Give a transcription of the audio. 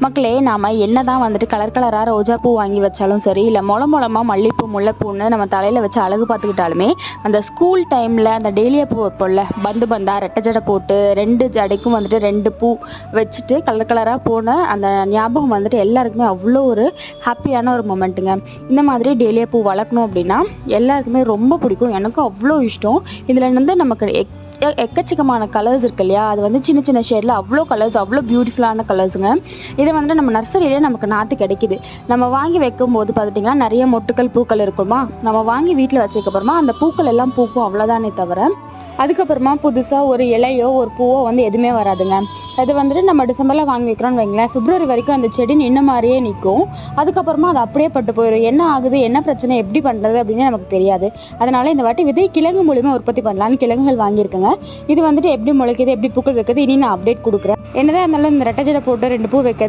மக்களே, நாம என்னதான் வந்துட்டு கலர் கலரா ரோஜா பூ வாங்கி வச்சாலும் சரி, இல்லை மூலமா மல்லிப்பூ முல்லைப்பூன்னு நம்ம தலையில வச்சு அழகு பார்த்துக்கிட்டாலுமே, அந்த ஸ்கூல் டைம்ல அந்த டெய்லியா பூ வைப்போம்ல, பந்து பந்தா ரெட்டை ஜடை போட்டு 2 ஜடைக்கும் வந்துட்டு 2 பூ வச்சுட்டு கலர் கலராக போன அந்த ஞாபகம் வந்துட்டு எல்லாருக்குமே அவ்வளோ ஒரு ஹாப்பியான ஒரு மொமெண்ட்டுங்க. இந்த மாதிரி டெய்லியா பூ வளர்க்கணும் அப்படின்னா எல்லாருக்குமே ரொம்ப பிடிக்கும். எனக்கும் அவ்வளோ இஷ்டம். இதில் வந்து நமக்கு எக்கச்சக்கமான கலர்ஸ் இருக்கு இல்லையா, அது வந்து சின்ன சின்ன ஷேடில் அவ்வளோ கலர்ஸ், அவ்வளோ பியூட்டிஃபுல்லான கலர்ஸுங்க. இதை வந்துட்டு நம்ம நர்சரியிலே நமக்கு நாற்று கிடைக்குது. நம்ம வாங்கி வைக்கும் போது பார்த்துட்டிங்கன்னா நிறைய மொட்டுக்கள் பூக்கள் இருக்குமா, நம்ம வாங்கி வீட்டில் வச்சதுக்கப்புறமா அந்த பூக்கள் எல்லாம் பூக்கும், அவ்வளோதானே தவிர அதுக்கப்புறமா புதுசாக ஒரு இலையோ ஒரு பூவோ வந்து எதுவுமே வராதுங்க. அது வந்துட்டு நம்ம டிசம்பரில் வாங்கி வைக்கிறோம்னு வைங்களேன், பிப்ரவரி வரைக்கும் அந்த செடி நின்ன மாதிரியே நிற்கும். அதுக்கப்புறமா அது அப்படியே பட்டு போயிடும். என்ன ஆகுது, என்ன பிரச்சனை, எப்படி பண்ணுறது அப்படின்னு நமக்கு தெரியாது. அதனால இந்த வாட்டி விதை கிழங்கு மூலியமா உற்பத்தி பண்ணலான்னு கிழங்குகள் வாங்கியிருக்கேங்க. இது வந்துட்டு எப்படி முளைக்குது, எப்படி பூக்கள் வைக்கிறது, இனி நான் அப்டேட் கொடுக்குறேன். என்னதான் இருந்தாலும் இந்த ரெட்டை ஜடை போட்டு 2 பூ வைக்கிறது